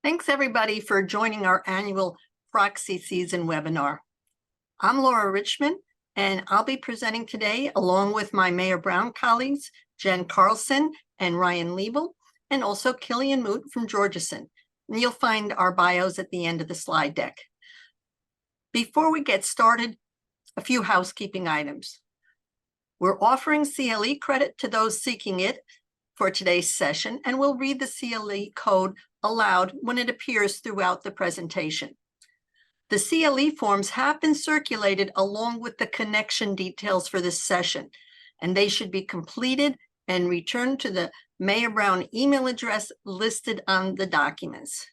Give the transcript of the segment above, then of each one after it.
Thanks everybody for joining our annual Proxy season webinar. I'm Laura Richman, and I'll be presenting today along with my Mayor Brown colleagues, Jen Carlson and Ryan Liebl, and also Kilian Moote from Georgeson. And you'll find our bios at the end of the slide deck. Before we get started, a few housekeeping items. We're offering CLE credit to those seeking it for today's session, and we'll read the CLE code aloud when it appears throughout the presentation. The CLE forms have been circulated along with the connection details for this session, and they should be completed and returned to the Mayor Brown email address listed on the documents.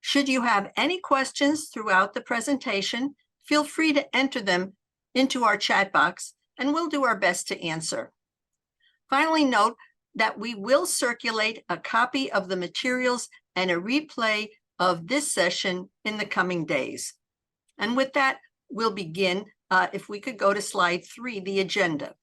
Should you have any questions throughout the presentation, feel free to enter them into our chat box, and we'll do our best to answer. Finally, note that we will circulate a copy of the materials and a replay of this session in the coming days. And with that, we'll begin. If we could go to slide 3, the agenda.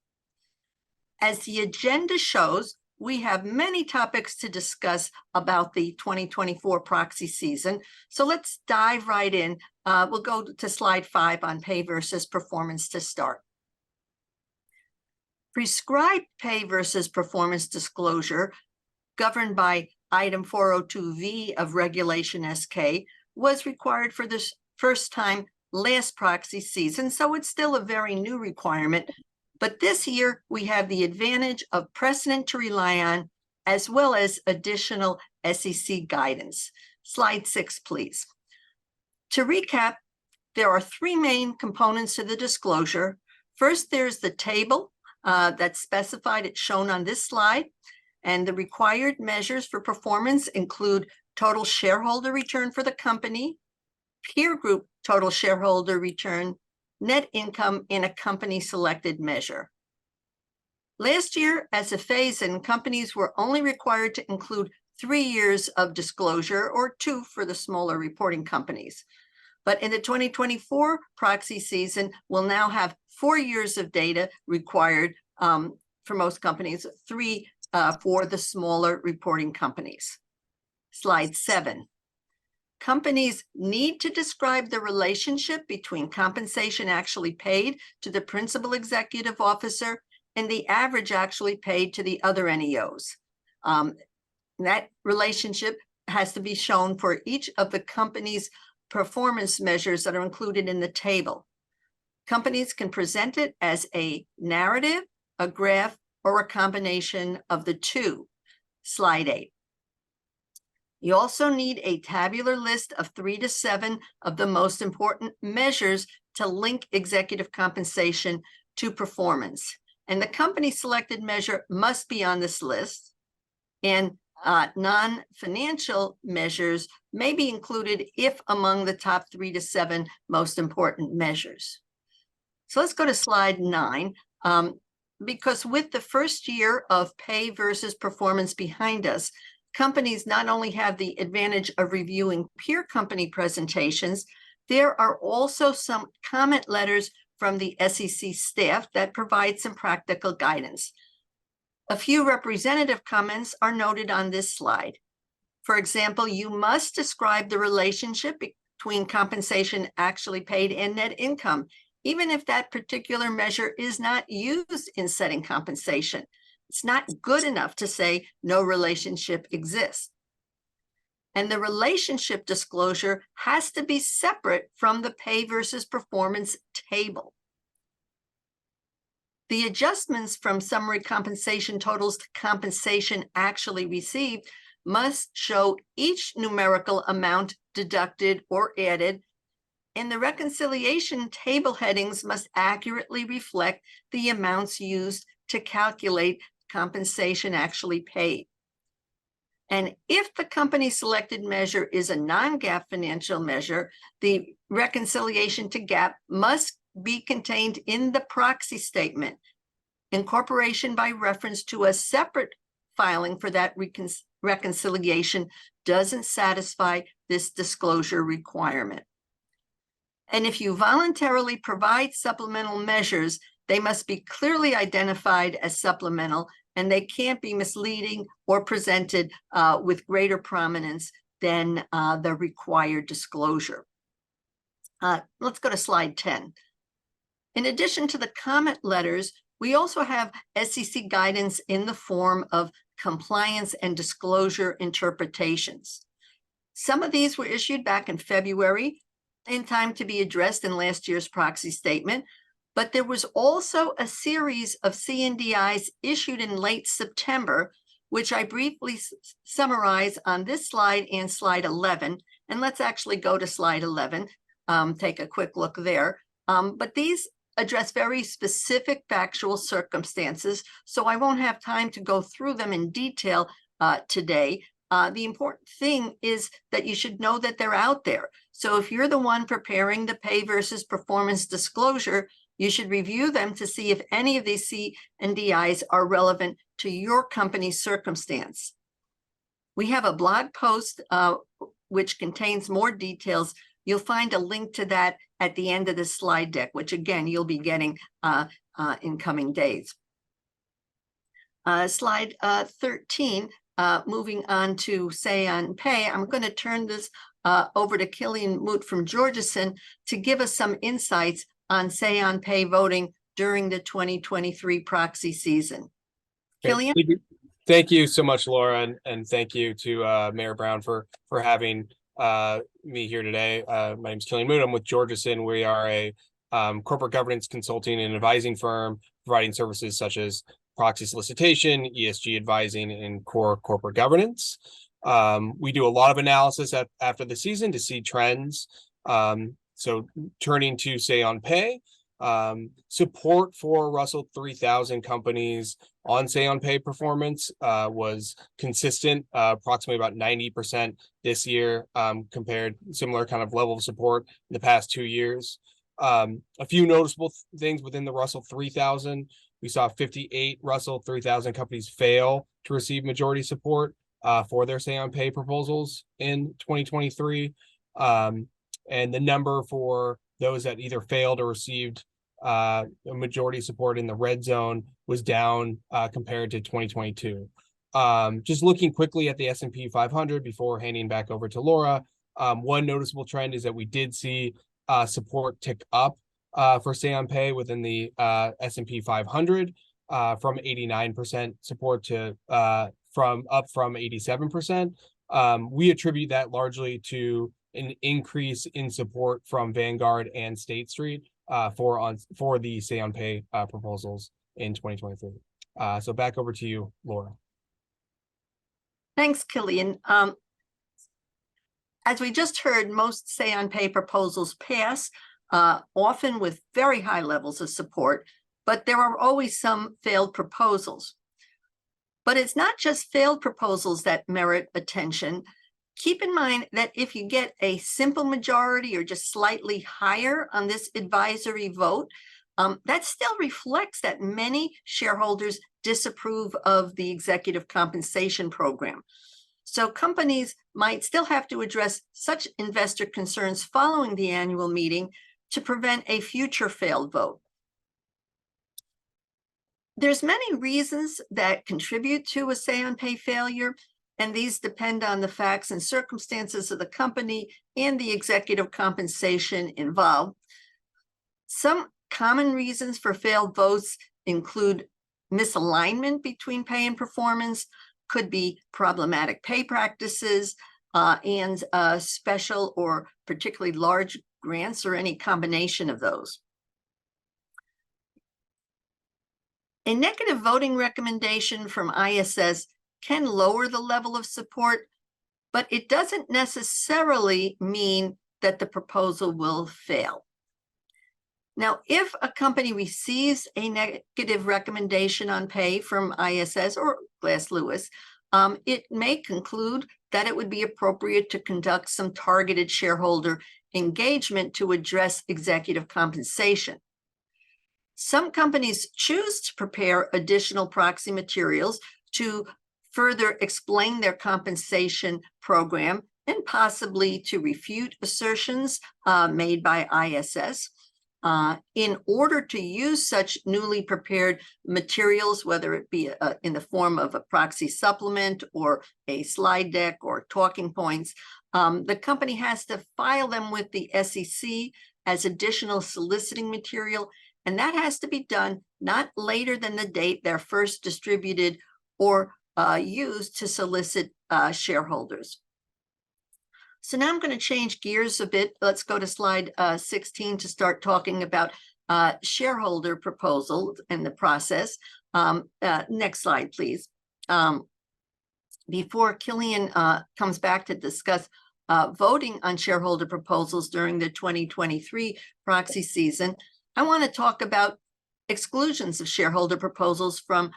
As the agenda shows, we have many topics to discuss about the 2024 proxy season. So let's dive right in. We'll go to slide 5 on pay versus performance to start. Prescribed pay versus performance disclosure, governed by item 402V of Regulation SK, was required for the first time last proxy season, so it's still a very new requirement. But this year, we have the advantage of precedent to rely on, as well as additional SEC guidance. Slide 6, please. To recap, there are 3 main components to the disclosure. First, there's the table that's specified. It's shown on this slide. And the required measures for performance include total shareholder return for the company, peer group total shareholder return, net income in a company selected measure. Last year, as a phase-in, companies were only required to include 3 years of disclosure, or 2 for the smaller reporting companies. But in the 2024 proxy season, we'll now have 4 years of data required for most companies, 3 for the smaller reporting companies. Slide 7. Companies need to describe the relationship between compensation actually paid to the principal executive officer and the average actually paid to the other NEOs. That relationship has to be shown for each of the company's performance measures that are included in the table. Companies can present it as a narrative, a graph, or a combination of the 2. Slide 8. You also need a tabular list of 3 to 7 of the most important measures to link executive compensation to performance. And the company selected measure must be on this list. And non-financial measures may be included if among the top 3 to 7 most important measures. So let's go to slide 9. Because with the first year of pay versus performance behind us, companies not only have the advantage of reviewing peer company presentations, there are also some comment letters from the SEC staff that provide some practical guidance. A few representative comments are noted on this slide. For example, you must describe the relationship between compensation actually paid and net income, even if that particular measure is not used in setting compensation. It's not good enough to say no relationship exists. And the relationship disclosure has to be separate from the pay versus performance table. The adjustments from summary compensation totals to compensation actually received must show each numerical amount deducted or added, and the reconciliation table headings must accurately reflect the amounts used to calculate compensation actually paid. And if the company selected measure is a non-GAAP financial measure, the reconciliation to GAAP must be contained in the proxy statement. Incorporation by reference to a separate filing for that reconciliation doesn't satisfy this disclosure requirement. And if you voluntarily provide supplemental measures, they must be clearly identified as supplemental, and they can't be misleading or presented with greater prominence than the required disclosure. Let's go to slide 10. In addition to the comment letters, we also have SEC guidance in the form of compliance and disclosure interpretations. Some of these were issued back in February in time to be addressed in last year's proxy statement, but there was also a series of CNDIs issued in late September, which I briefly summarize on this slide and slide 11. And let's actually go to slide 11, take a quick look there. But these address very specific factual circumstances, so I won't have time to go through them in detail today. The important thing is that you should know that they're out there. So if you're the one preparing the pay versus performance disclosure, you should review them to see if any of these CNDIs are relevant to your company's circumstance. We have a blog post which contains more details. You'll find a link to that at the end of the slide deck, which again, you'll be getting in coming days. Slide 13, moving on to Say on Pay. I'm going to turn this over to Kilian Moote from Georgeson to give us some insights on Say on Pay voting during the 2023 proxy season. Killian? Thank you so much, Laura, and thank you to Mayor Brown for having me here today. My name is Killian Moote. I'm with Georgeson. We are a corporate governance consulting and advising firm providing services such as proxy solicitation, ESG advising, and core corporate governance. We do a lot of analysis after the season to see trends. So turning to Say on Pay, support for Russell 3000 companies on Say on Pay performance was consistent, approximately about 90% this year, compared similar kind of level of support in the past 2 years. A few noticeable things within the Russell 3000. We saw 58 Russell 3000 companies fail to receive majority support for their Say on Pay proposals in 2023. And the number for those that either failed or received a majority support in the red zone was down compared to 2022. Just looking quickly at the S&P 500 before handing back over to Laura, one noticeable trend is that we did see support tick up for Say on Pay within the S&P 500 from 89% support to from 87%. We attribute that largely to an increase in support from Vanguard and State Street for the Say on Pay proposals in 2023. So back over to you, Laura. Thanks, Killian. As we just heard, most Say on Pay proposals pass, often with very high levels of support, but there are always some failed proposals. But it's not just failed proposals that merit attention. Keep in mind that if you get a simple majority or just slightly higher on this advisory vote, that still reflects that many shareholders disapprove of the executive compensation program. So companies might still have to address such investor concerns following the annual meeting to prevent a future failed vote. There's many reasons that contribute to a Say on Pay failure, and these depend on the facts and circumstances of the company and the executive compensation involved. Some common reasons for failed votes include misalignment between pay and performance, could be problematic pay practices, and special or particularly large grants or any combination of those. A negative voting recommendation from ISS can lower the level of support, but it doesn't necessarily mean that the proposal will fail. Now, if a company receives a negative recommendation on pay from ISS or Glass Lewis, it may conclude that it would be appropriate to conduct some targeted shareholder engagement to address executive compensation. Some companies choose to prepare additional proxy materials to further explain their compensation program and possibly to refute assertions made by ISS. In order to use such newly prepared materials, whether it be in the form of a proxy supplement or a slide deck or talking points, the company has to file them with the SEC as additional soliciting material, and that has to be done not later than the date they're first distributed or used to solicit shareholders. So now I'm going to change gears a bit. Let's go to slide 16 to start talking about shareholder proposals and the process. Next slide, please. Before Killian comes back to discuss voting on shareholder proposals during the 2023 proxy season, I want to talk about exclusions of shareholder proposals from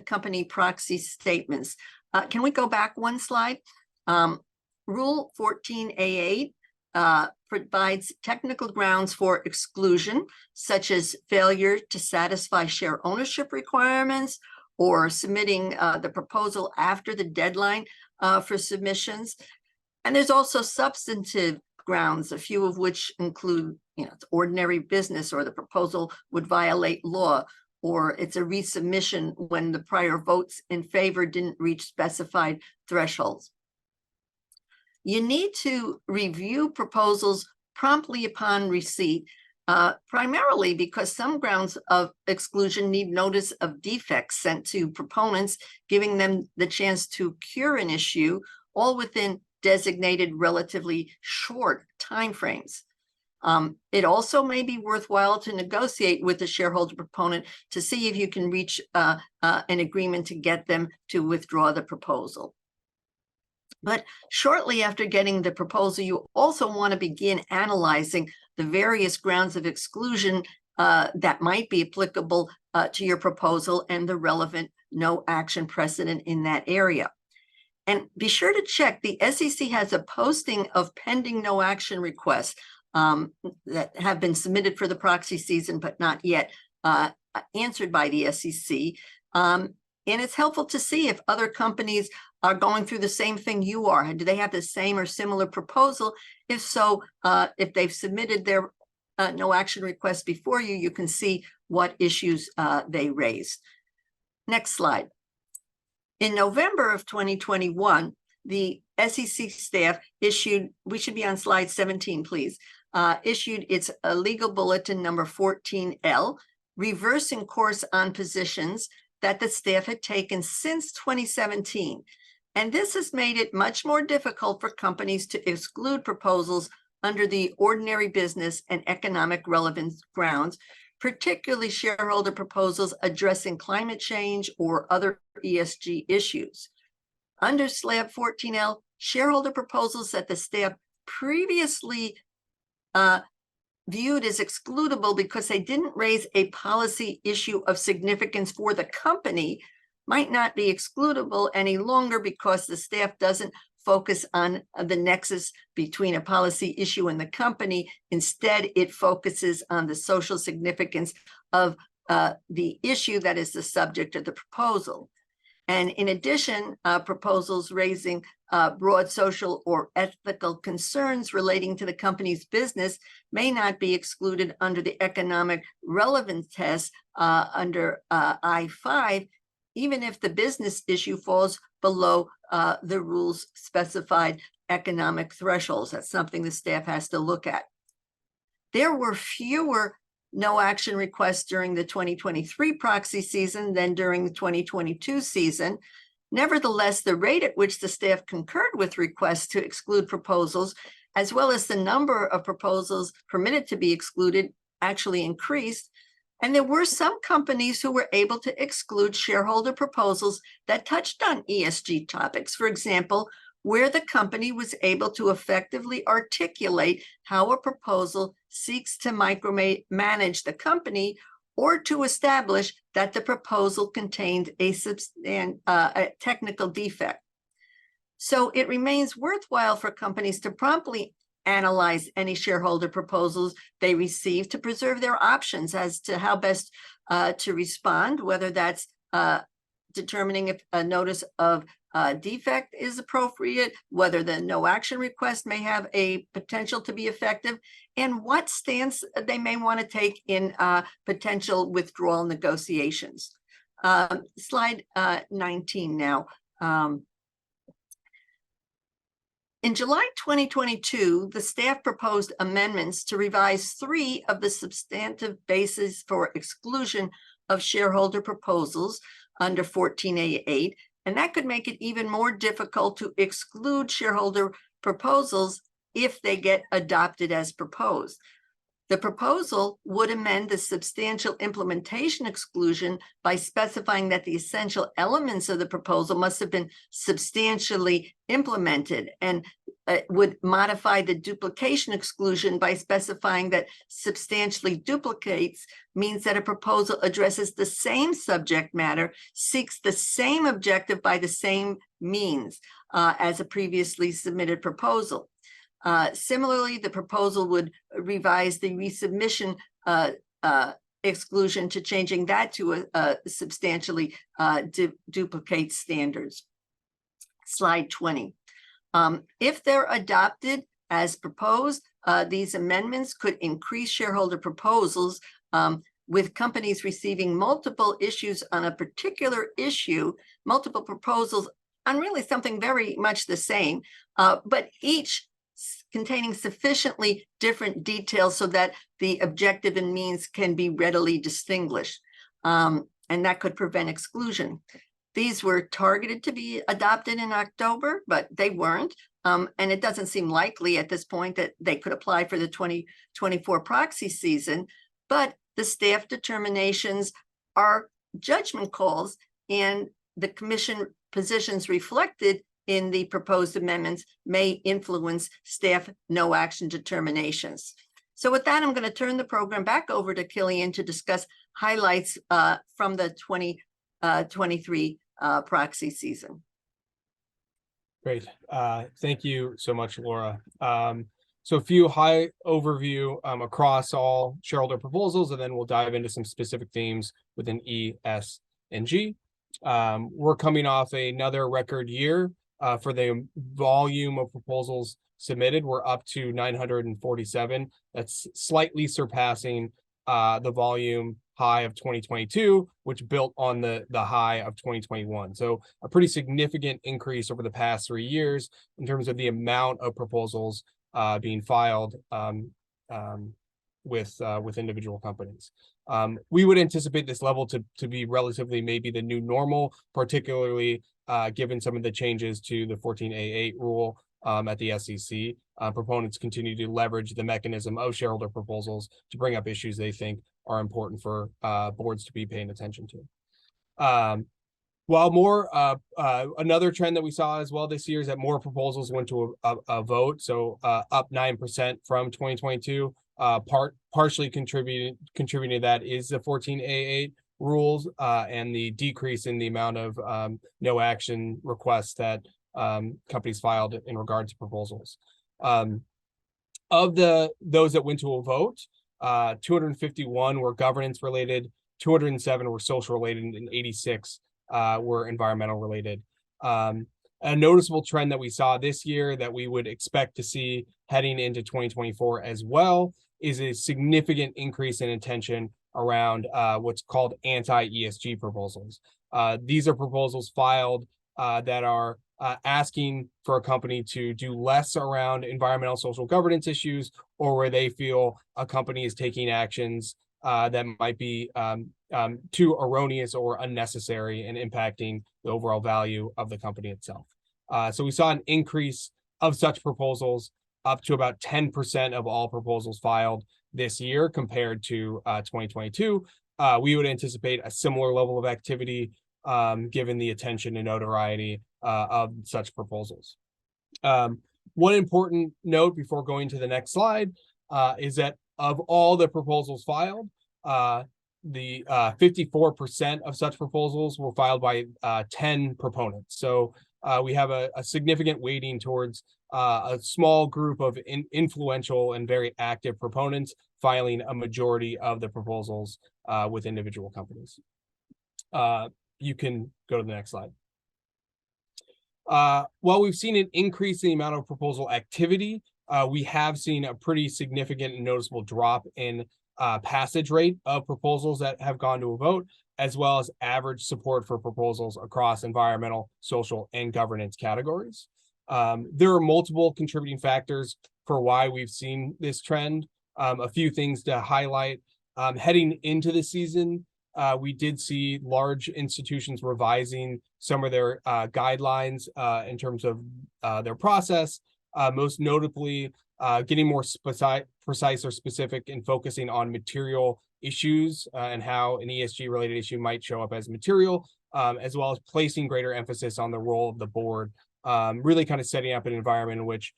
company proxy statements. Can we go back one slide? Rule 14A8 provides technical grounds for exclusion, such as failure to satisfy share ownership requirements or submitting the proposal after the deadline for submissions. And there's also substantive grounds, a few of which include, it's ordinary business, or the proposal would violate law, or it's a resubmission when the prior votes in favor didn't reach specified thresholds. You need to review proposals promptly upon receipt, primarily because some grounds of exclusion need notice of defects sent to proponents, giving them the chance to cure an issue, all within designated relatively short timeframes. It also may be worthwhile to negotiate with the shareholder proponent to see if you can reach an agreement to get them to withdraw the proposal. But shortly after getting the proposal, you also want to begin analyzing the various grounds of exclusion that might be applicable to your proposal and the relevant no action precedent in that area. And be sure to check, the SEC has a posting of pending no action requests that have been submitted for the proxy season, but not yet answered by the SEC. And it's helpful to see if other companies are going through the same thing you are. Do they have the same or similar proposal? If so, if they've submitted their no action request before you, you can see what issues they raised. Next slide. In November of 2021, the SEC staff issued, we should be on slide 17, please, issued its legal bulletin number 14L, reversing course on positions that the staff had taken since 2017. And this has made it much more difficult for companies to exclude proposals under the ordinary business and economic relevance grounds, particularly shareholder proposals addressing climate change or other ESG issues. Under SLAB 14L, shareholder proposals that the staff previously viewed as excludable because they didn't raise a policy issue of significance for the company might not be excludable any longer because the staff doesn't focus on the nexus between a policy issue and the company. Instead, it focuses on the social significance of the issue that is the subject of the proposal. And in addition, proposals raising broad social or ethical concerns relating to the company's business may not be excluded under the economic relevance test under I-5, even if the business issue falls below the rules specified economic thresholds. That's something the staff has to look at. There were fewer no action requests during the 2023 proxy season than during the 2022 season. Nevertheless, the rate at which the staff concurred with requests to exclude proposals, as well as the number of proposals permitted to be excluded, actually increased. And there were some companies who were able to exclude shareholder proposals that touched on ESG topics. For example, where the company was able to effectively articulate how a proposal seeks to micromanage the company or to establish that the proposal contained a technical defect. So it remains worthwhile for companies to promptly analyze any shareholder proposals they receive to preserve their options as to how best to respond, whether that's determining if a notice of defect is appropriate, whether the no action request may have a potential to be effective, and what stance they may want to take in potential withdrawal negotiations. Slide 19 now. In July 2022, the staff proposed amendments to revise 3 of the substantive bases for exclusion of shareholder proposals under 14A8, and that could make it even more difficult to exclude shareholder proposals if they get adopted as proposed. The proposal would amend the substantial implementation exclusion by specifying that the essential elements of the proposal must have been substantially implemented, and would modify the duplication exclusion by specifying that substantially duplicates means that a proposal addresses the same subject matter, seeks the same objective by the same means as a previously submitted proposal. Similarly, the proposal would revise the resubmission exclusion to changing that to a substantially duplicate standards. Slide 20. If they're adopted as proposed, these amendments could increase shareholder proposals with companies receiving multiple issues on a particular issue, multiple proposals on really something very much the same, but each containing sufficiently different details so that the objective and means can be readily distinguished, and that could prevent exclusion. These were targeted to be adopted in October, but they weren't, and it doesn't seem likely at this point that they could apply for the 2024 proxy season, but the staff determinations are judgment calls, and the commission positions reflected in the proposed amendments may influence staff no action determinations. So with that, I'm going to turn the program back over to Killian to discuss highlights from the 2023 proxy season. Great. Thank you so much, Laura. So a few high overview across all shareholder proposals, and then we'll dive into some specific themes within E, S, and G. We're coming off another record year for the volume of proposals submitted. We're up to 947. That's slightly surpassing the volume high of 2022, which built on the high of 2021. So a pretty significant increase over the past 3 years in terms of the amount of proposals being filed with individual companies. We would anticipate this level to be relatively maybe the new normal, particularly given some of the changes to the 14A8 rule at the SEC. Proponents continue to leverage the mechanism of shareholder proposals to bring up issues they think are important for boards to be paying attention to. While more, another trend that we saw as well this year is that more proposals went to a vote, so up 9% from 2022. Partially contributing to that is the 14A8 rules and the decrease in the amount of no action requests that companies filed in regard to proposals. Of those that went to a vote, 251 were governance related, 207 were social related, and 86 were environmental related. A noticeable trend that we saw this year that we would expect to see heading into 2024 as well is a significant increase in attention around what's called anti-ESG proposals. These are proposals filed that are asking for a company to do less around environmental social governance issues, or where they feel a company is taking actions that might be too erroneous or unnecessary and impacting the overall value of the company itself. So we saw an increase of such proposals up to about 10% of all proposals filed this year compared to 2022. We would anticipate a similar level of activity given the attention and notoriety of such proposals. One important note before going to the next slide is that of all the proposals filed, the 54% of such proposals were filed by 10 proponents. So we have a significant weighting towards a small group of influential and very active proponents filing a majority of the proposals with individual companies. You can go to the next slide. While we've seen an increase in the amount of proposal activity, we have seen a pretty significant and noticeable drop in passage rate of proposals that have gone to a vote, as well as average support for proposals across environmental, social, and governance categories. There are multiple contributing factors for why we've seen this trend. A few things to highlight. Heading into the season, we did see large institutions revising some of their guidelines in terms of their process, most notably getting more precise or specific in focusing on material issues and how an ESG related issue might show up as material, as well as placing greater emphasis on the role of the board, really kind of setting up an environment in which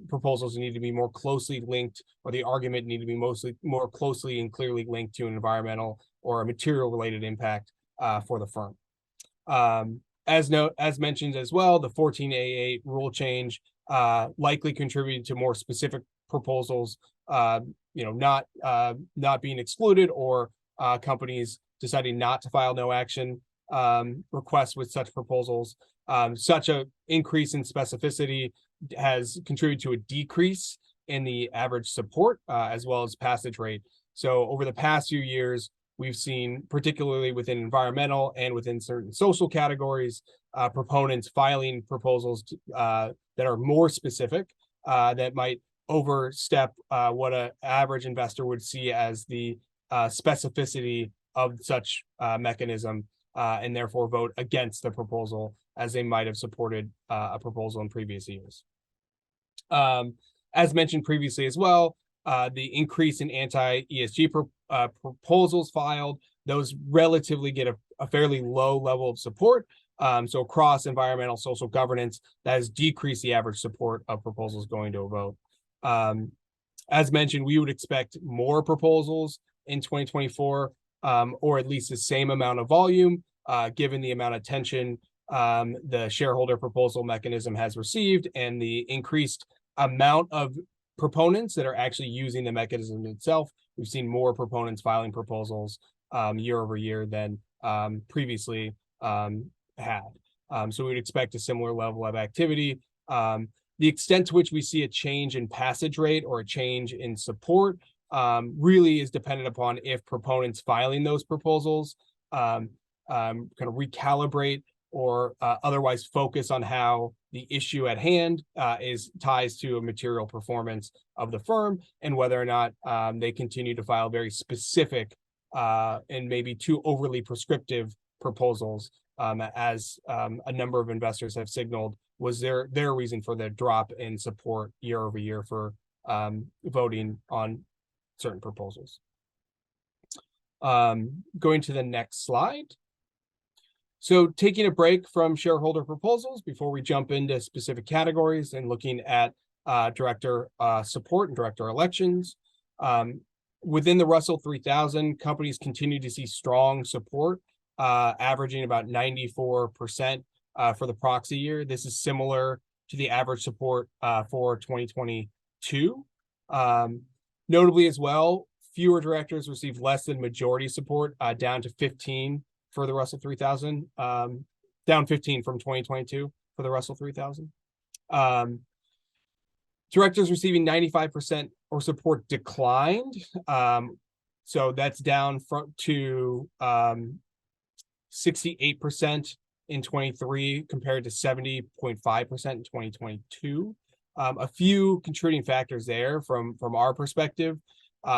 proposals need to be more closely linked, or the argument need to be more closely and clearly linked to an environmental or a material related impact for the firm. As mentioned as well, the 14A8 rule change likely contributed to more specific proposals, not being excluded, or companies deciding not to file no action requests with such proposals. Such an increase in specificity has contributed to a decrease in the average support as well as passage rate. So over the past few years, we've seen, particularly within environmental and within certain social categories, proponents filing proposals that are more specific, that might overstep what an average investor would see as the specificity of such mechanism, and therefore vote against the proposal as they might have supported a proposal in previous years. As mentioned previously as well, the increase in anti-ESG proposals filed, those relatively get a fairly low level of support. So across environmental, social, governance, that has decreased the average support of proposals going to a vote. As mentioned, we would expect more proposals in 2024, or at least the same amount of volume, given the amount of attention the shareholder proposal mechanism has received and the increased amount of proponents that are actually using the mechanism itself. We've seen more proponents filing proposals year over year than previously had. So we would expect a similar level of activity. The extent to which we see a change in passage rate or a change in support really is dependent upon if proponents filing those proposals kind of recalibrate or otherwise focus on how the issue at hand ties to a material performance of the firm, and whether or not they continue to file very specific and maybe too overly prescriptive proposals, as a number of investors have signaled was their reason for the drop in support year over year for voting on certain proposals. Going to the next slide. So taking a break from shareholder proposals before we jump into specific categories and looking at director support and director elections. Within the Russell 3000, companies continue to see strong support, averaging about 94% for the proxy year. This is similar to the average support for 2022. Notably as well, fewer directors received less than majority support, down to 15 for the Russell 3000, down 15 from 2022 for the Russell 3000. Directors receiving 95% or support declined. So that's down to 68% in 23 compared to 70.5% in 2022. A few contributing factors there from our perspective.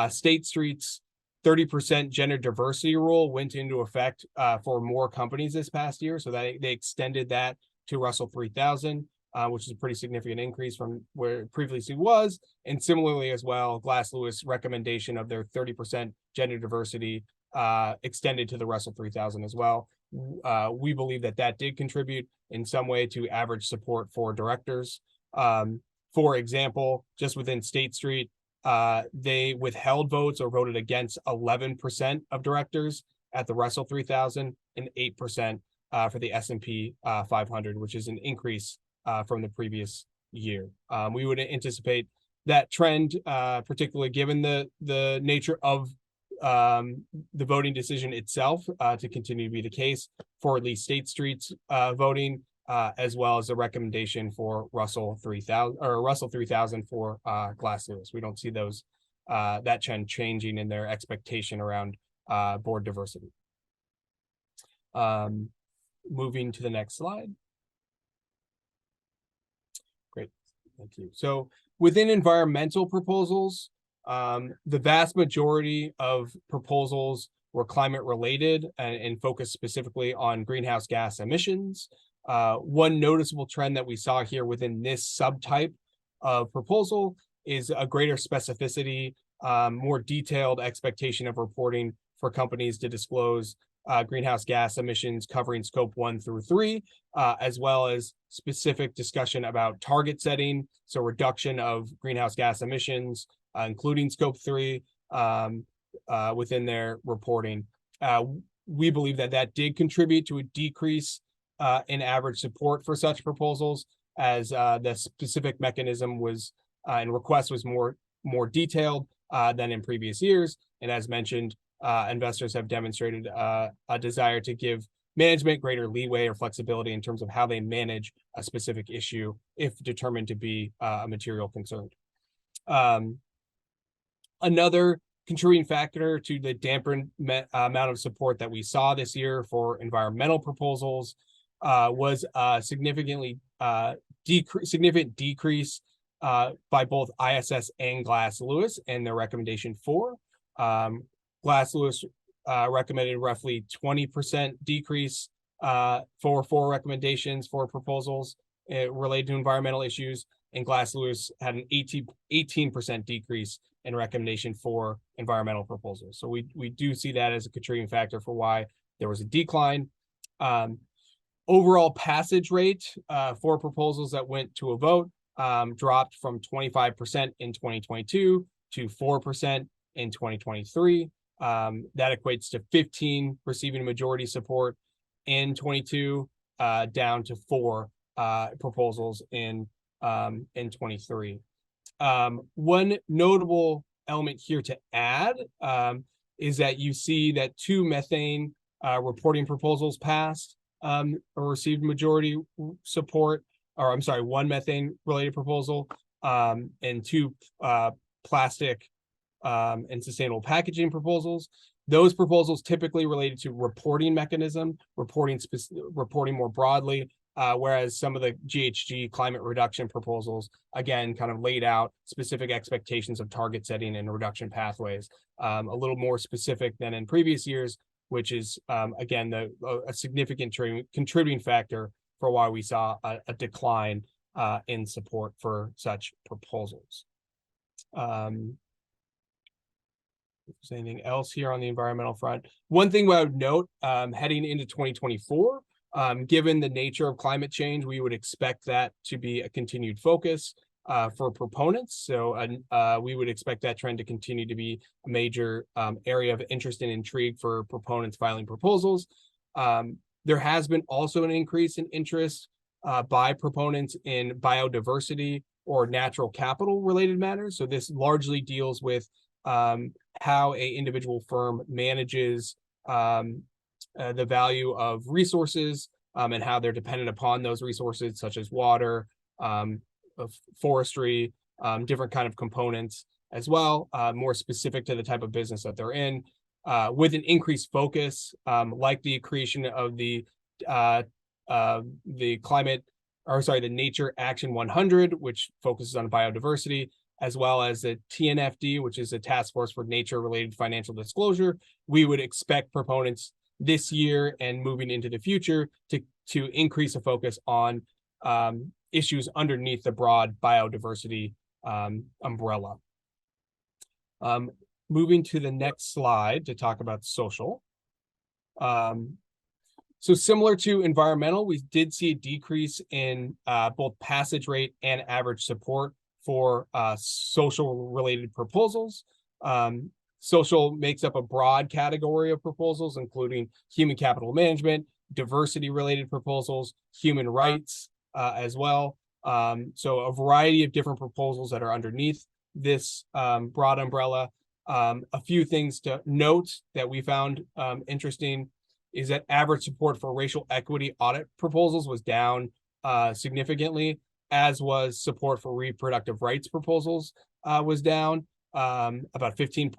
State Street's 30% gender diversity rule went into effect for more companies this past year. So they extended that to Russell 3000, which is a pretty significant increase from where it previously was. And similarly as well, Glass Lewis recommendation of their 30% gender diversity extended to the Russell 3000 as well. We believe that did contribute in some way to average support for directors. For example, just within State Street, they withheld votes or voted against 11% of directors at the Russell 3000 and 8% for the S&P 500, which is an increase from the previous year. We would anticipate that trend, particularly given the nature of the voting decision itself, to continue to be the case for at least State Street's voting, as well as the recommendation for Russell 3000 for Glass Lewis. We don't see those that trend changing in their expectation around board diversity. Moving to the next slide. Great, thank you. So within environmental proposals, the vast majority of proposals were climate related and focused specifically on greenhouse gas emissions. One noticeable trend that we saw here within this subtype of proposal is a greater specificity, more detailed expectation of reporting for companies to disclose greenhouse gas emissions covering scope 1 through 3, as well as specific discussion about target setting, so reduction of greenhouse gas emissions, including scope 3 within their reporting. We believe that that did contribute to a decrease in average support for such proposals, as the specific mechanism was and request was more detailed than in previous years. And as mentioned, investors have demonstrated a desire to give management greater leeway or flexibility in terms of how they manage a specific issue if determined to be a material concern. Another contributing factor to the dampened amount of support that we saw this year for environmental proposals was a significant decrease by both ISS and Glass Lewis in their recommendation 4. Glass Lewis recommended roughly 20% decrease for 4 recommendations for proposals related to environmental issues, and Glass Lewis had an 18% decrease in recommendation for environmental proposals. So we do see that as a contributing factor for why there was a decline. Overall passage rate for proposals that went to a vote dropped from 25% in 2022 to 4% in 2023. That equates to 15 receiving majority support in 22, down to 4 proposals in 23. One notable element here to add is that you see that 2 methane reporting proposals passed or received majority support, or I'm sorry, 1 methane related proposal and 2 plastic and sustainable packaging proposals. Those proposals typically related to reporting mechanism, reporting more broadly, whereas some of the GHG climate reduction proposals, again, kind of laid out specific expectations of target setting and reduction pathways, a little more specific than in previous years, which is, again, a significant contributing factor for why we saw a decline in support for such proposals. If there's anything else here on the environmental front, one thing I would note heading into 2024, given the nature of climate change, we would expect that to be a continued focus for proponents. So we would expect that trend to continue to be a major area of interest and intrigue for proponents filing proposals. There has been also an increase in interest by proponents in biodiversity or natural capital related matters. So this largely deals with how an individual firm manages the value of resources and how they're dependent upon those resources, such as water, forestry, different kind of components as well, more specific to the type of business that they're in, with an increased focus, like the creation of the Nature Action 100, which focuses on biodiversity, as well as the TNFD, which is a task force for nature-related financial disclosure. We would expect proponents this year and moving into the future to increase a focus on issues underneath the broad biodiversity umbrella. Moving to the next slide to talk about social. So similar to environmental, we did see a decrease in both passage rate and average support for social related proposals. Social makes up a broad category of proposals, including human capital management, diversity related proposals, human rights as well. So a variety of different proposals that are underneath this broad umbrella. A few things to note that we found interesting is that average support for racial equity audit proposals was down significantly, as was support for reproductive rights proposals was down about 15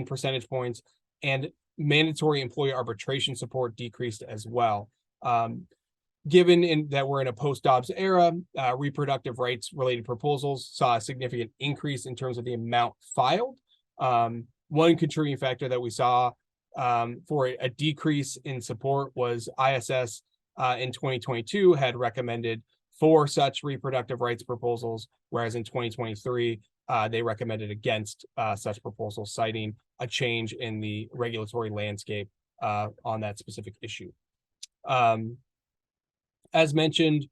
percentage points, and mandatory employee arbitration support decreased as well. Given that we're in a post-Dobbs era, reproductive rights related proposals saw a significant increase in terms of the amount filed. One contributing factor that we saw for a decrease in support was ISS in 2022 had recommended 4 such reproductive rights proposals, whereas in 2023, they recommended against such proposals, citing a change in the regulatory landscape on that specific issue. As mentioned,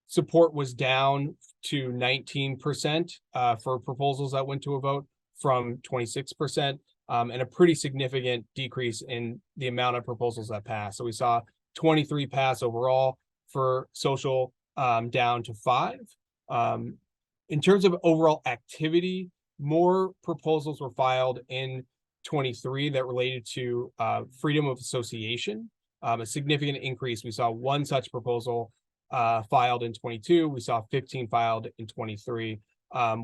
support was down to 19% for proposals that went to a vote from 26%, and a pretty significant decrease in the amount of proposals that passed. So we saw 23 pass overall for social, down to 5. In terms of overall activity, more proposals were filed in 23 that related to freedom of association. A significant increase. We saw 1 such proposal filed in 22. We saw 15 filed in 23.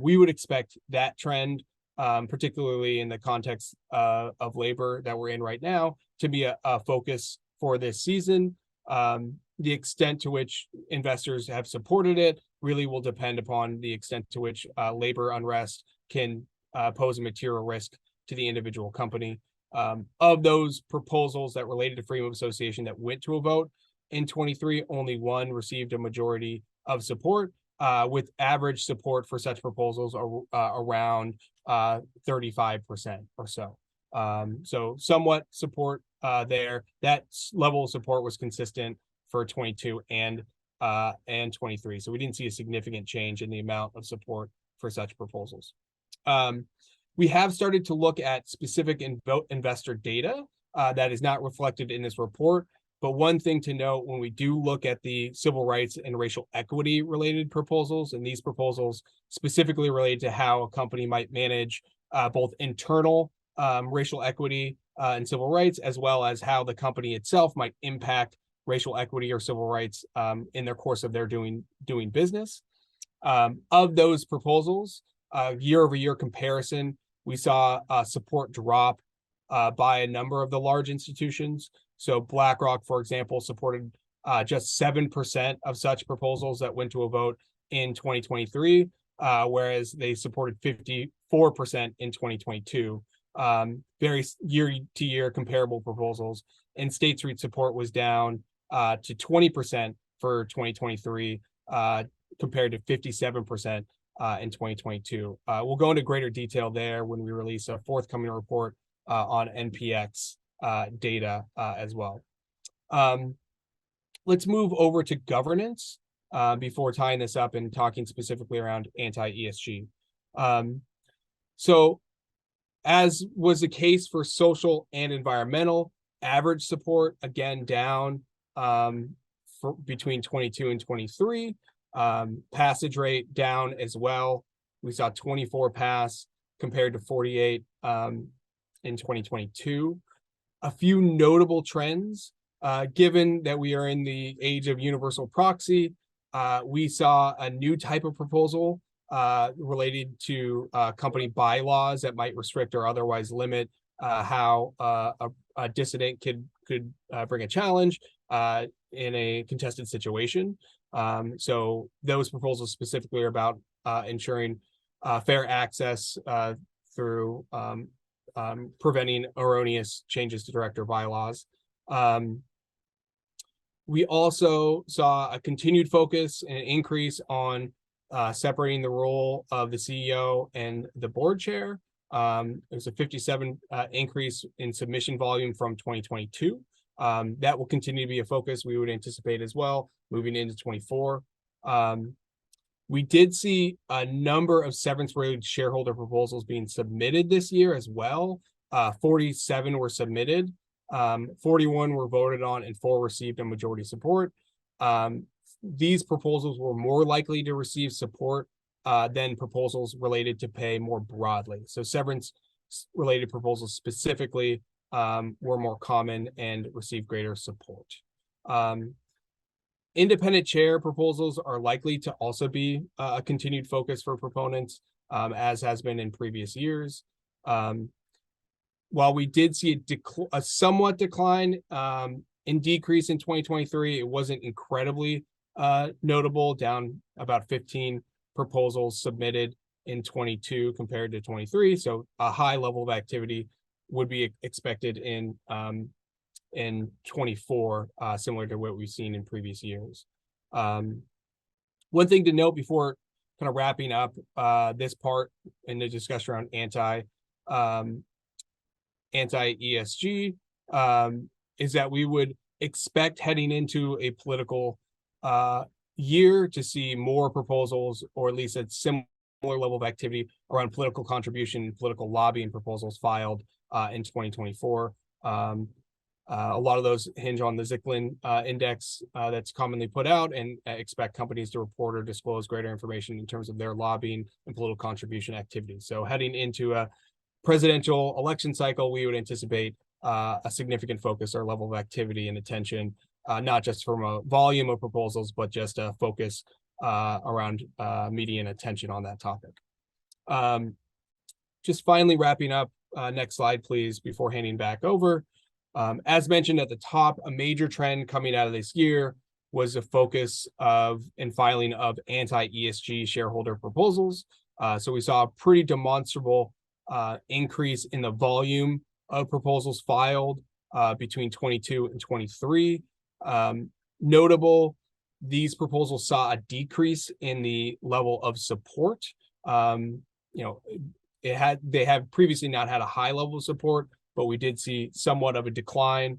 We would expect that trend, particularly in the context of labor that we're in right now, to be a focus for this season. The extent to which investors have supported it really will depend upon the extent to which labor unrest can pose a material risk to the individual company. Of those proposals that related to freedom of association that went to a vote in 23, only 1 received a majority of support, with average support for such proposals around 35% or so. So somewhat support there. That level of support was consistent for 22 and 23. So we didn't see a significant change in the amount of support for such proposals. We have started to look at specific investor data that is not reflected in this report. But one thing to note when we do look at the civil rights and racial equity related proposals, and these proposals specifically relate to how a company might manage both internal racial equity and civil rights, as well as how the company itself might impact racial equity or civil rights in their course of their doing business. Of those proposals, year-over-year comparison, we saw support drop by a number of the large institutions. So BlackRock, for example, supported just 7% of such proposals that went to a vote in 2023, whereas they supported 54% in 2022. Very year-to-year comparable proposals. And State Street support was down to 20% for 2023, compared to 57% in 2022. We'll go into greater detail there when we release a forthcoming report on NPX data as well. Let's move over to governance before tying this up and talking specifically around anti-ESG. So as was the case for social and environmental, average support, again, down for between 22 and 23. Passage rate down as well. We saw 24 pass compared to 48 in 2022. A few notable trends, given that we are in the age of universal proxy, we saw a new type of proposal related to company bylaws that might restrict or otherwise limit how a dissident could bring a challenge in a contested situation. So those proposals specifically are about ensuring fair access through preventing erroneous changes to director bylaws. We also saw a continued focus and an increase on separating the role of the CEO and the board chair. There's a 57 increase in submission volume from 2022. That will continue to be a focus we would anticipate as well moving into 24. We did see a number of severance-related shareholder proposals being submitted this year as well. 47 were submitted, 41 were voted on, and 4 received a majority support. These proposals were more likely to receive support than proposals related to pay more broadly. So severance-related proposals specifically were more common and received greater support. Independent chair proposals are likely to also be a continued focus for proponents, as has been in previous years. While we did see a somewhat decline in decrease in 2023, it wasn't incredibly notable, down about 15 proposals submitted in 22 compared to 23. So a high level of activity would be expected in 24, similar to what we've seen in previous years. One thing to note before kind of wrapping up this part in the discussion around anti-ESG is that we would expect heading into a political year to see more proposals, or at least a similar level of activity around political contribution, political lobbying proposals filed in 2024. A lot of those hinge on the Zicklin index that's commonly put out, and expect companies to report or disclose greater information in terms of their lobbying and political contribution activities. So heading into a presidential election cycle, we would anticipate a significant focus or level of activity and attention, not just from a volume of proposals, but just a focus around media and attention on that topic. Just finally wrapping up, next slide, please, before handing back over. As mentioned at the top, a major trend coming out of this year was a focus of and filing of anti-ESG shareholder proposals. So we saw a pretty demonstrable increase in the volume of proposals filed between 22 and 23. Notable, these proposals saw a decrease in the level of support. They have previously not had a high level of support, but we did see somewhat of a decline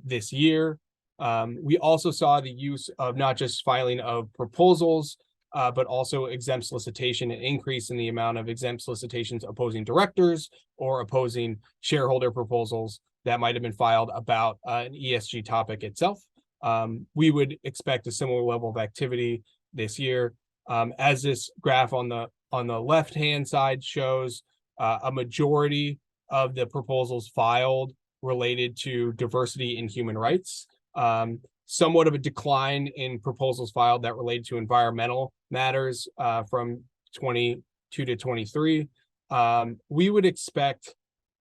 this year. We also saw the use of not just filing of proposals, but also exempt solicitation, an increase in the amount of exempt solicitations opposing directors or opposing shareholder proposals that might have been filed about an ESG topic itself. We would expect a similar level of activity this year. As this graph on the left-hand side shows, a majority of the proposals filed related to diversity and human rights. Somewhat of a decline in proposals filed that related to environmental matters from 22 to 23. We would expect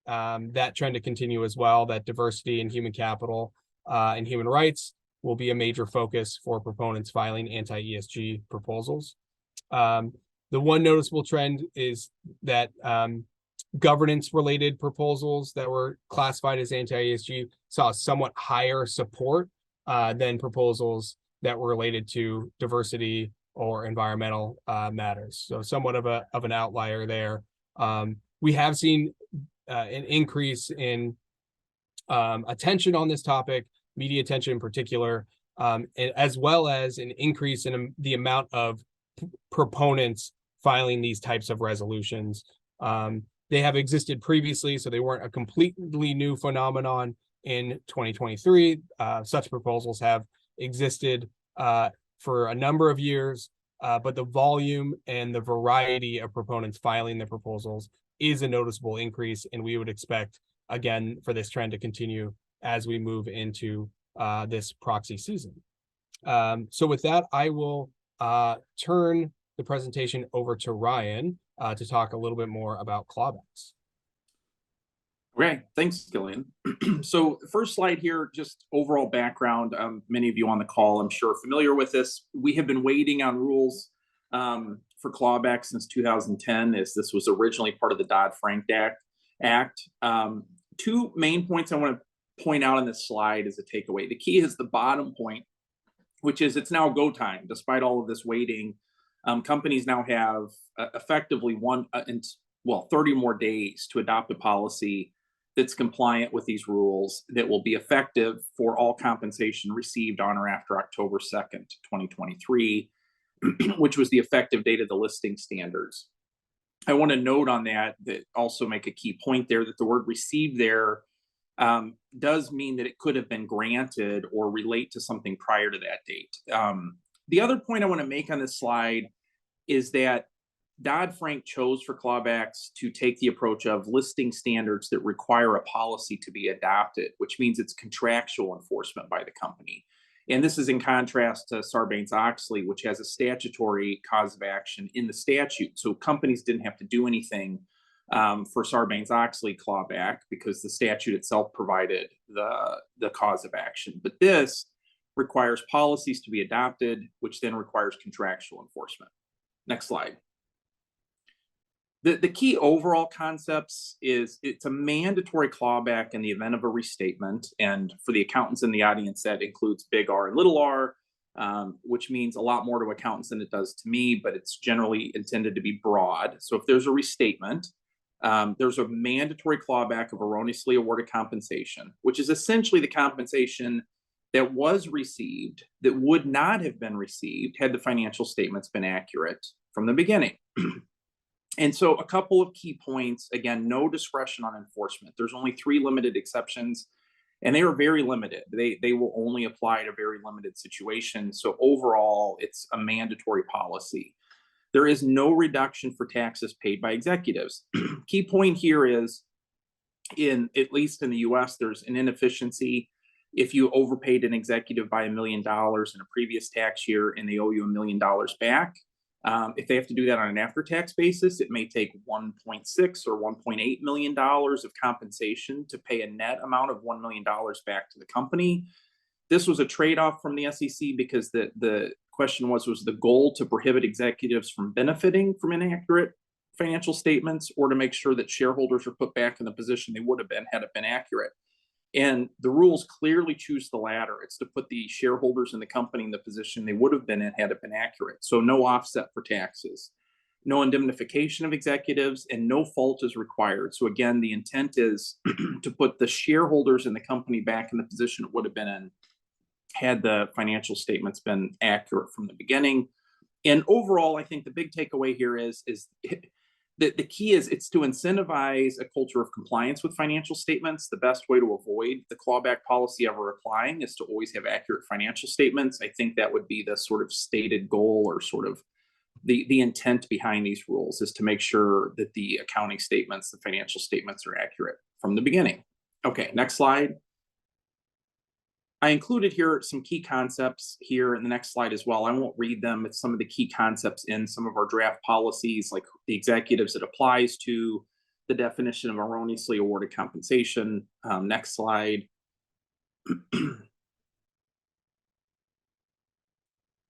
that trend to continue as well, that diversity and human capital and human rights will be a major focus for proponents filing anti-ESG proposals. The one noticeable trend is that governance-related proposals that were classified as anti-ESG saw somewhat higher support than proposals that were related to diversity or environmental matters. So somewhat of an outlier there. We have seen an increase in attention on this topic, media attention in particular, as well as an increase in the amount of proponents filing these types of resolutions. They have existed previously, so they weren't a completely new phenomenon in 2023. Such proposals have existed for a number of years, but the volume and the variety of proponents filing the proposals is a noticeable increase, and we would expect, again, for this trend to continue as we move into this proxy season. So with that, I will turn the presentation over to Ryan to talk a little bit more about clawbacks. Okay, thanks, Killian. So the first slide here, just overall background. Many of you on the call, I'm sure, are familiar with this. We have been waiting on rules for clawback since 2010, as this was originally part of the Dodd-Frank Act. Two main points I want to point out on this slide as a takeaway. The key is the bottom point, which is it's now go time. Despite all of this waiting, companies now have effectively 30 more days to adopt a policy that's compliant with these rules that will be effective for all compensation received on or after October 2nd, 2023, which was the effective date of the listing standards. I want to note on that also make a key point there that the word received there does mean that it could have been granted or relate to something prior to that date. The other point I want to make on this slide is that Dodd-Frank chose for clawbacks to take the approach of listing standards that require a policy to be adopted, which means it's contractual enforcement by the company. And this is in contrast to Sarbanes-Oxley, which has a statutory cause of action in the statute. So companies didn't have to do anything for Sarbanes-Oxley clawback because the statute itself provided the cause of action. But this requires policies to be adopted, which then requires contractual enforcement. Next slide. The key overall concepts is it's a mandatory clawback in the event of a restatement. And for the accountants in the audience, that includes big R and little r, which means a lot more to accountants than it does to me, but it's generally intended to be broad. So if there's a restatement, there's a mandatory clawback of erroneously awarded compensation, which is essentially the compensation that was received that would not have been received had the financial statements been accurate from the beginning. And so a couple of key points, again, no discretion on enforcement. There's only 3 limited exceptions, and they are very limited. They will only apply to very limited situations. So overall, it's a mandatory policy. There is no reduction for taxes paid by executives. Key point here is, at least in the US, there's an inefficiency. If you overpaid an executive by $1 million in a previous tax year and they owe you $1 million back, if they have to do that on an after-tax basis, it may take $1.6 or $1.8 million of compensation to pay a net amount of $1 million back to the company. This was a trade-off from the SEC because the question was the goal to prohibit executives from benefiting from inaccurate financial statements or to make sure that shareholders are put back in the position they would have been had it been accurate. And the rules clearly choose the latter. It's to put the shareholders in the company in the position they would have been in had it been accurate. So no offset for taxes, no indemnification of executives, and no fault is required. So again, the intent is to put the shareholders in the company back in the position it would have been in had the financial statements been accurate from the beginning. And overall, I think the big takeaway here is the key is it's to incentivize a culture of compliance with financial statements. The best way to avoid the clawback policy ever applying is to always have accurate financial statements. I think that would be the sort of stated goal or sort of the intent behind these rules is to make sure that the accounting statements, the financial statements are accurate from the beginning. Okay, next slide. I included here some key concepts here in the next slide as well. I won't read them. It's some of the key concepts in some of our draft policies, like the executives it applies to, the definition of erroneously awarded compensation. Next slide.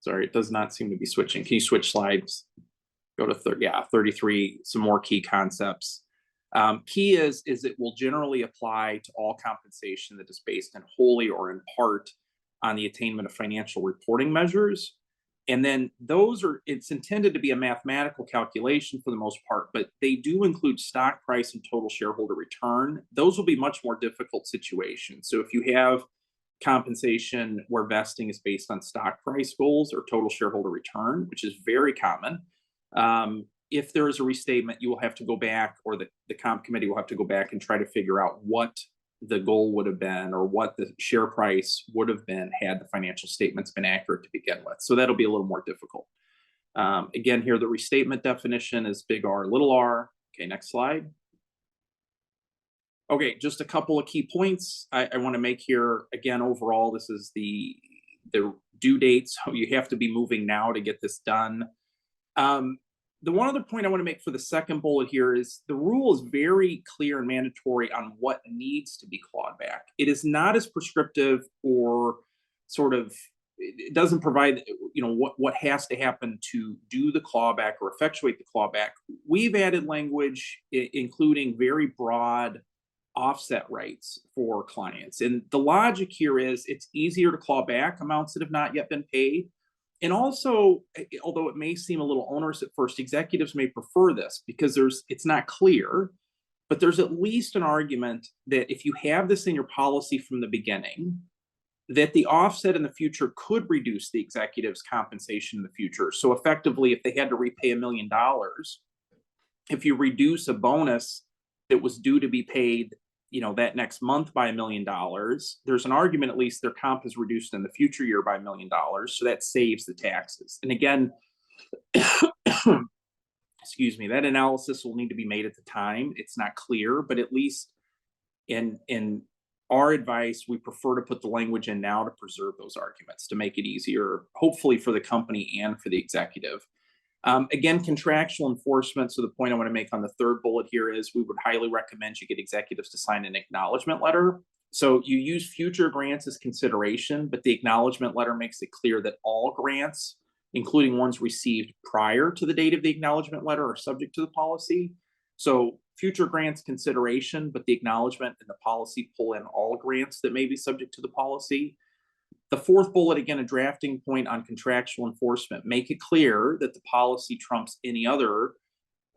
Sorry, it does not seem to be switching. Can you switch slides? Go to 33, some more key concepts. Key is it will generally apply to all compensation that is based in wholly or in part on the attainment of financial reporting measures. And then it's intended to be a mathematical calculation for the most part, but they do include stock price and total shareholder return. Those will be much more difficult situations. So if you have compensation where vesting is based on stock price goals or total shareholder return, which is very common, if there is a restatement, you will have to go back, or the comp committee will have to go back and try to figure out what the goal would have been or what the share price would have been had the financial statements been accurate to begin with. So that'll be a little more difficult. Again, here, the restatement definition is big R, little r. Okay, next slide. Okay, just a couple of key points I want to make here. Again, overall, this is the due date. So you have to be moving now to get this done. The one other point I want to make for the second bullet here is the rule is very clear and mandatory on what needs to be clawed back. It is not as prescriptive or sort of, it doesn't provide, what has to happen to do the clawback or effectuate the clawback. We've added language, including very broad offset rights for clients. And the logic here is it's easier to claw back amounts that have not yet been paid. And also, although it may seem a little onerous at first, executives may prefer this because it's not clear, but there's at least an argument that if you have this in your policy from the beginning, that the offset in the future could reduce the executive's compensation in the future. So effectively, if they had to repay $1 million, if you reduce a bonus that was due to be paid that next month by $1 million, there's an argument at least their comp is reduced in the future year by $1 million. So that saves the taxes. And again, that analysis will need to be made at the time. It's not clear, but at least in our advice, we prefer to put the language in now to preserve those arguments, to make it easier, hopefully for the company and for the executive. Again, contractual enforcement. So the point I want to make on the third bullet here is we would highly recommend you get executives to sign an acknowledgement letter. So you use future grants as consideration, but the acknowledgement letter makes it clear that all grants, including ones received prior to the date of the acknowledgement letter, are subject to the policy. So future grants consideration, but the acknowledgement and the policy pull in all grants that may be subject to the policy. The fourth bullet, again, a drafting point on contractual enforcement. Make it clear that the policy trumps any other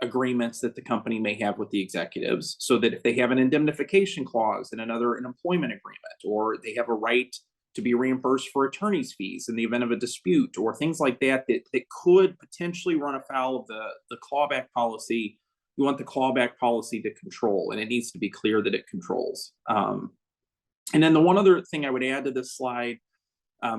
agreements that the company may have with the executives, so that if they have an indemnification clause in an employment agreement, or they have a right to be reimbursed for attorney's fees in the event of a dispute, or things like that, that could potentially run afoul of the clawback policy, you want the clawback policy to control, and it needs to be clear that it controls. And then the one other thing I would add to this slide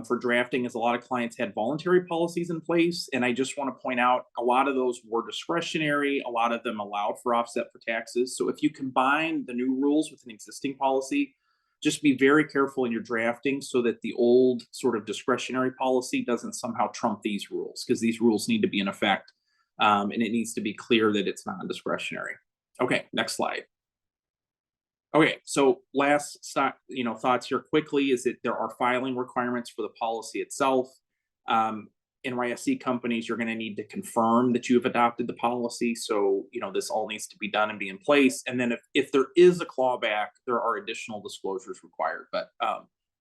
for drafting is a lot of clients had voluntary policies in place. And I just want to point out a lot of those were discretionary. A lot of them allowed for offset for taxes. So if you combine the new rules with an existing policy, just be very careful in your drafting so that the old sort of discretionary policy doesn't somehow trump these rules, because these rules need to be in effect and it needs to be clear that it's non-discretionary. Okay, next slide. Okay, so last thoughts here quickly is that there are filing requirements for the policy itself. NYSE companies, you're going to need to confirm that you have adopted the policy. So, this all needs to be done and be in place. And then if there is a clawback, there are additional disclosures required. But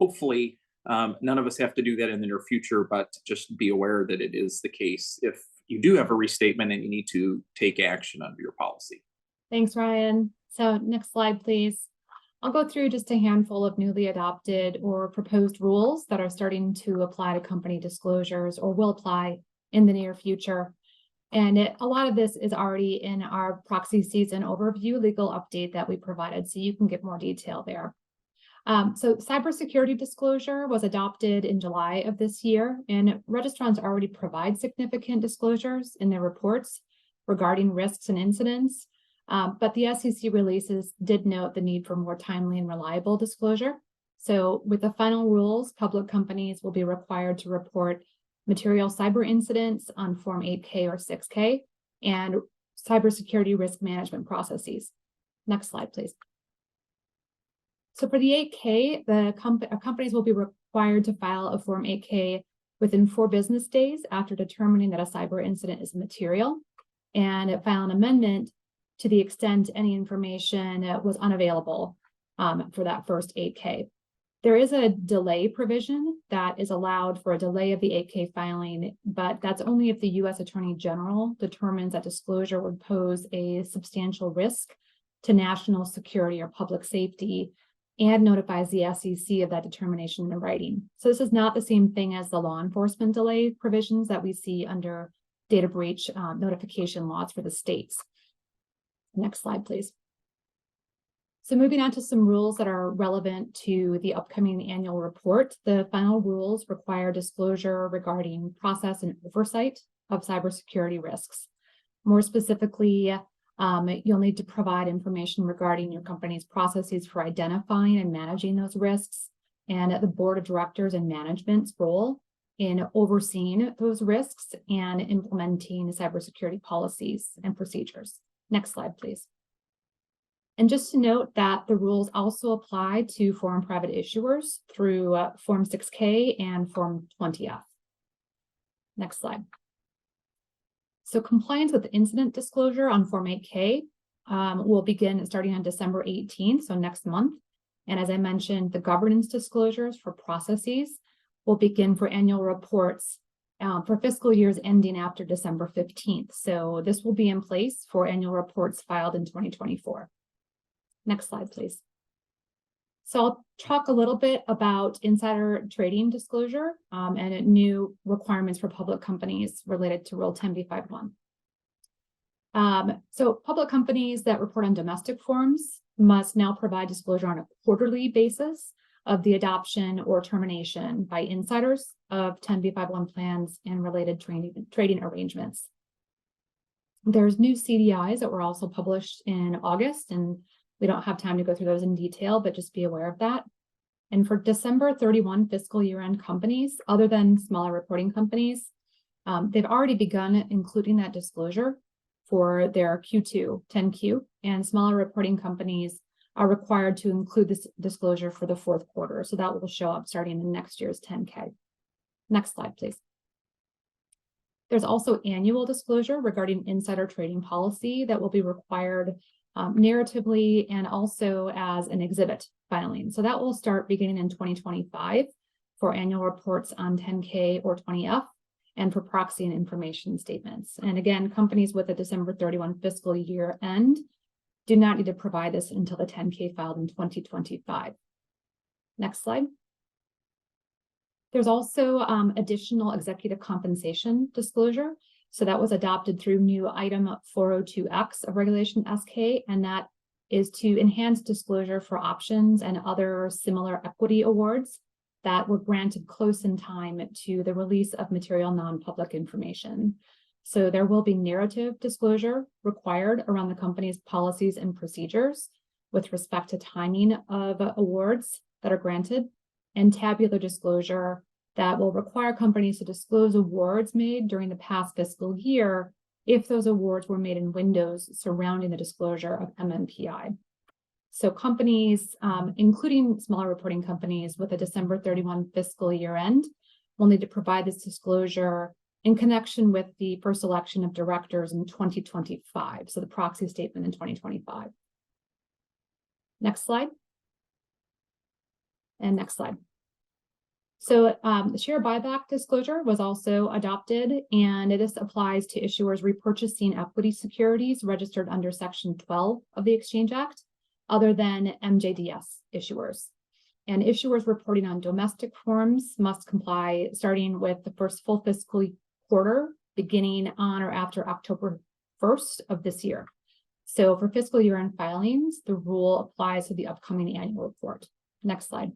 hopefully none of us have to do that in the near future, but just be aware that it is the case if you do have a restatement and you need to take action under your policy. Thanks, Ryan. So next slide, please. I'll go through just a handful of newly adopted or proposed rules that are starting to apply to company disclosures or will apply in the near future. And a lot of this is already in our proxy season overview legal update that we provided, so you can get more detail there. So cybersecurity disclosure was adopted in July of this year, and registrants already provide significant disclosures in their reports regarding risks and incidents. But the SEC releases did note the need for more timely and reliable disclosure. So with the final rules, public companies will be required to report material cyber incidents on Form 8K or 6K and cybersecurity risk management processes. Next slide, please. So for the 8K, companies will be required to file a Form 8K within 4 business days after determining that a cyber incident is material, and file an amendment to the extent any information was unavailable for that first 8K. There is a delay provision that is allowed for a delay of the 8K filing, but that's only if the U.S. Attorney General determines that disclosure would pose a substantial risk to national security or public safety and notifies the SEC of that determination in writing. So this is not the same thing as the law enforcement delay provisions that we see under data breach notification laws for the states. Next slide, please. So moving on to some rules that are relevant to the upcoming annual report. The final rules require disclosure regarding process and oversight of cybersecurity risks. More specifically, you'll need to provide information regarding your company's processes for identifying and managing those risks, and the board of directors and management's role in overseeing those risks and implementing cybersecurity policies and procedures. Next slide, please. And just to note that the rules also apply to foreign private issuers through Form 6K and Form 20F. Next slide. So compliance with incident disclosure on Form 8K will begin starting on December 18th, so next month. And as I mentioned, the governance disclosures for processes will begin for annual reports for fiscal years ending after December 15th. So this will be in place for annual reports filed in 2024. Next slide, please. So I'll talk a little bit about insider trading disclosure and new requirements for public companies related to Rule 10b5-1. So public companies that report on domestic forms must now provide disclosure on a quarterly basis of the adoption or termination by insiders of 10b5-1 plans and related trading arrangements. There's new CDIs that were also published in August, and we don't have time to go through those in detail, but just be aware of that. And for December 31 fiscal year-end companies, other than smaller reporting companies, they've already begun including that disclosure for their Q2 10Q, and smaller reporting companies are required to include this disclosure for the fourth quarter. So that will show up starting in next year's 10K. Next slide, please. There's also annual disclosure regarding insider trading policy that will be required narratively and also as an exhibit filing. So that will start beginning in 2025 for annual reports on 10K or 20F and for proxy and information statements. And again, companies with a December 31 fiscal year end do not need to provide this until the 10K filed in 2025. Next slide. There's also additional executive compensation disclosure. So that was adopted through new item 402X of Regulation SK, and that is to enhance disclosure for options and other similar equity awards that were granted close in time to the release of material non-public information. So there will be narrative disclosure required around the company's policies and procedures with respect to timing of awards that are granted, and tabular disclosure that will require companies to disclose awards made during the past fiscal year if those awards were made in windows surrounding the disclosure of MNPI. So companies, including smaller reporting companies with a December 31 fiscal year end, will need to provide this disclosure in connection with the first election of directors in 2025. So the proxy statement in 2025. Next slide. And next slide. So the share buyback disclosure was also adopted, and this applies to issuers repurchasing equity securities registered under Section 12 of the Exchange Act, other than MJDS issuers. And issuers reporting on domestic forms must comply starting with the first full fiscal quarter, beginning on or after October 1st of this year. So for fiscal year-end filings, the rule applies to the upcoming annual report. Next slide.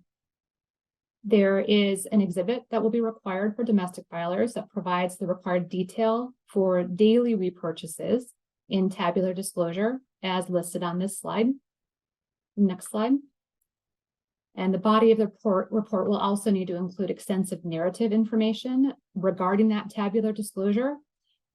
There is an exhibit that will be required for domestic filers that provides the required detail for daily repurchases in tabular disclosure as listed on this slide. Next slide. And the body of the report will also need to include extensive narrative information regarding that tabular disclosure.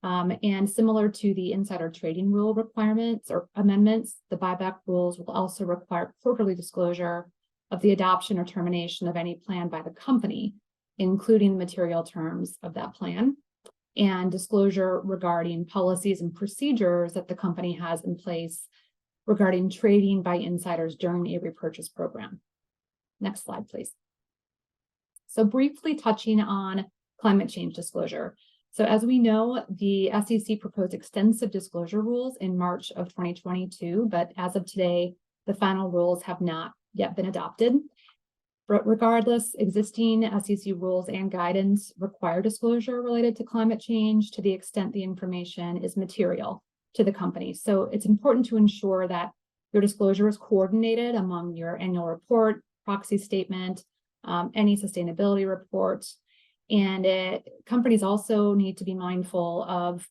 And similar to the insider trading rule requirements or amendments, the buyback rules will also require quarterly disclosure of the adoption or termination of any plan by the company, including the material terms of that plan, and disclosure regarding policies and procedures that the company has in place regarding trading by insiders during a repurchase program. Next slide, please. So briefly touching on climate change disclosure. So as we know, the SEC proposed extensive disclosure rules in March of 2022, but as of today, the final rules have not yet been adopted. But regardless, existing SEC rules and guidance require disclosure related to climate change to the extent the information is material to the company. So it's important to ensure that your disclosure is coordinated among your annual report, proxy statement, any sustainability report. And companies also need to be mindful of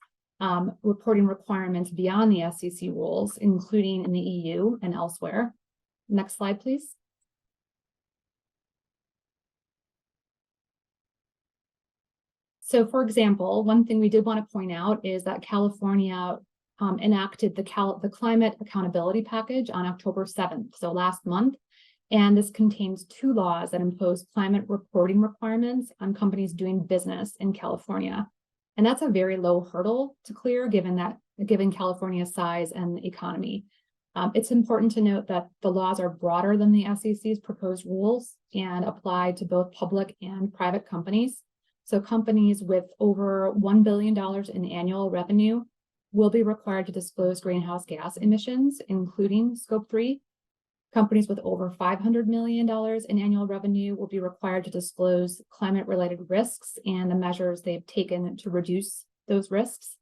reporting requirements beyond the SEC rules, including in the EU and elsewhere. Next slide, please. So for example, one thing we did want to point out is that California enacted the Climate Accountability Package on October 7th, so last month. And this contains 2 laws that impose climate reporting requirements on companies doing business in California. And that's a very low hurdle to clear given California's size and economy. It's important to note that the laws are broader than the SEC's proposed rules and apply to both public and private companies. So companies with over $1 billion in annual revenue will be required to disclose greenhouse gas emissions, including Scope 3. Companies with over $500 million in annual revenue will be required to disclose climate-related risks and the measures they've taken to reduce those risks.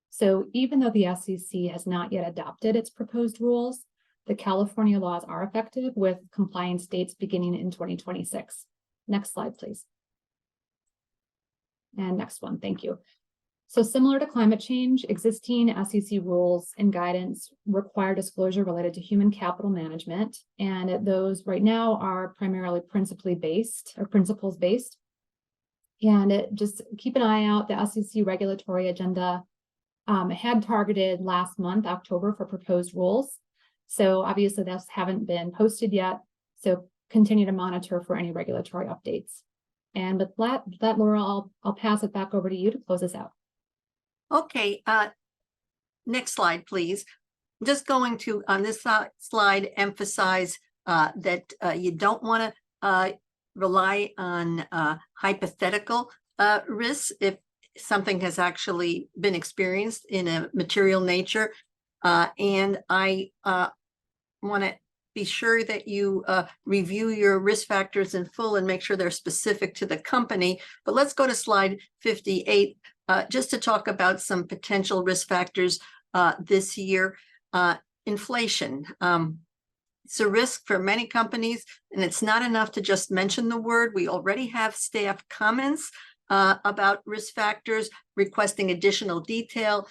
So even though the SEC has not yet adopted its proposed rules, the California laws are effective with compliance dates beginning in 2026. Next slide, please. And next one, thank you. So similar to climate change, existing SEC rules and guidance require disclosure related to human capital management. And those right now are primarily principles based. And just keep an eye out. The SEC regulatory agenda had targeted last month, October, for proposed rules. So obviously those haven't been posted yet. So continue to monitor for any regulatory updates. And with that, Laura, I'll pass it back over to you to close us out. Okay, next slide, please. I'm just going to, on this slide, emphasize that you don't want to rely on hypothetical risks if something has actually been experienced in a material nature. And I want to be sure that you review your risk factors in full and make sure they're specific to the company. But let's go to slide 58 just to talk about some potential risk factors this year. Inflation. It's a risk for many companies, and it's not enough to just mention the word. We already have staff comments about risk factors requesting additional detail,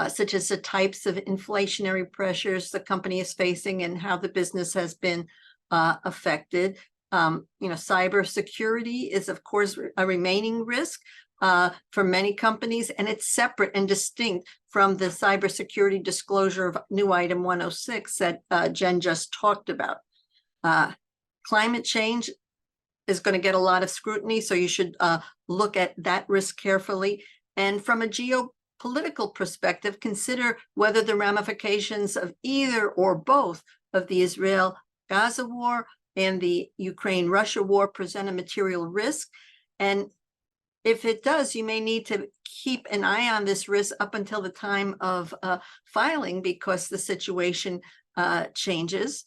such as the types of inflationary pressures the company is facing and how the business has been affected. Cybersecurity is, of course, a remaining risk for many companies, and it's separate and distinct from the cybersecurity disclosure of new item 106 that Jen just talked about. Climate change is going to get a lot of scrutiny, so you should look at that risk carefully. And from a geopolitical perspective, consider whether the ramifications of either or both of the Israel-Gaza war and the Ukraine-Russia war present a material risk. And if it does, you may need to keep an eye on this risk up until the time of filing, because the situation changes.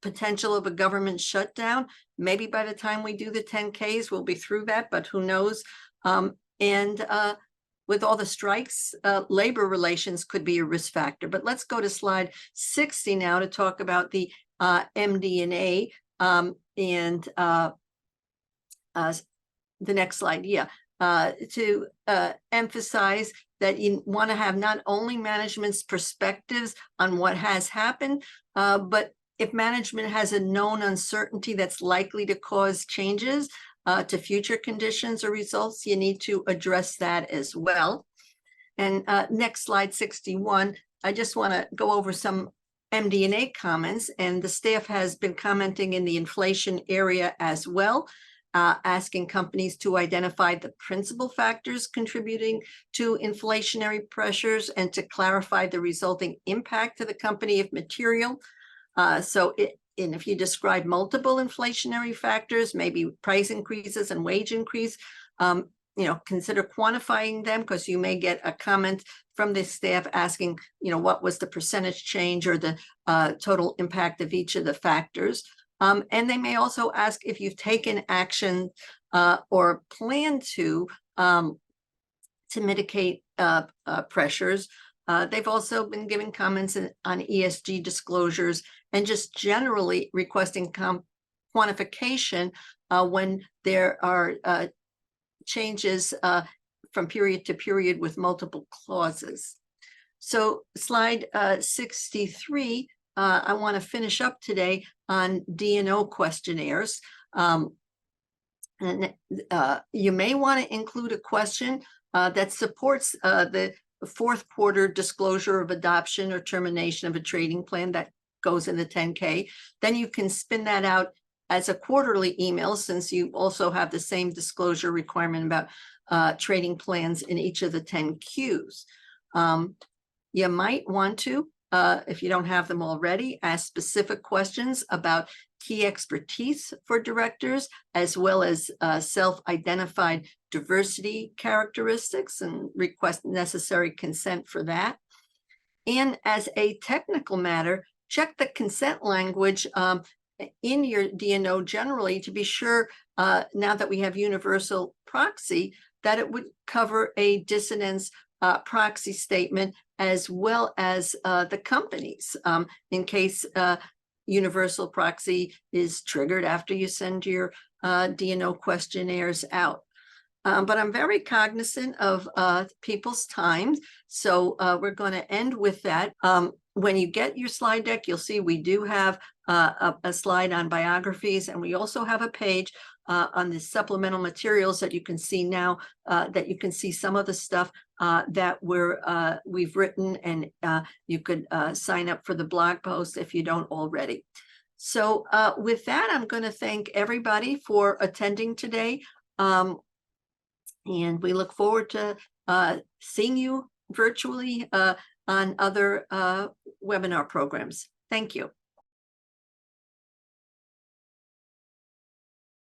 Potential of a government shutdown. Maybe by the time we do the 10Ks, we'll be through that, but who knows? With all the strikes, labor relations could be a risk factor. But let's go to slide 60 now to talk about the MD&A the next slide, to emphasize that you want to have not only management's perspectives on what has happened, but if management has a known uncertainty that's likely to cause changes to future conditions or results, you need to address that as well. And next slide, 61, I just want to go over some MD&A comments, and the staff has been commenting in the inflation area as well. Asking companies to identify the principal factors contributing to inflationary pressures and to clarify the resulting impact to the company if material. And if you describe multiple inflationary factors, maybe price increases and wage increase, consider quantifying them, because you may get a comment from the staff asking, what was the percentage change or the total impact of each of the factors. And they may also ask if you've taken action or plan to mitigate pressures. They've also been giving comments on ESG disclosures and just generally requesting quantification when there are changes from period to period with multiple clauses. So slide 63, I want to finish up today on D&O questionnaires. You may want to include a question that supports the fourth quarter disclosure of adoption or termination of a trading plan that goes in the 10K. Then you can spin that out as a quarterly email, since you also have the same disclosure requirement about trading plans in each of the 10Qs. You might want to, if you don't have them already, ask specific questions about key expertise for directors, as well as self-identified diversity characteristics, and request necessary consent for that. And as a technical matter, check the consent language in your D&O generally to be sure, now that we have universal proxy, that it would cover a dissonance proxy statement as well as the companies, in case universal proxy is triggered after you send your D&O questionnaires out. But I'm very cognizant of people's time. So we're going to end with that. When you get your slide deck, you'll see we do have a slide on biographies, and we also have a page on the supplemental materials that you can see now, that you can see some of the stuff that we've written, and you could sign up for the blog post if you don't already. So with that, I'm going to thank everybody for attending today. And we look forward to seeing you virtually on other webinar programs. Thank you.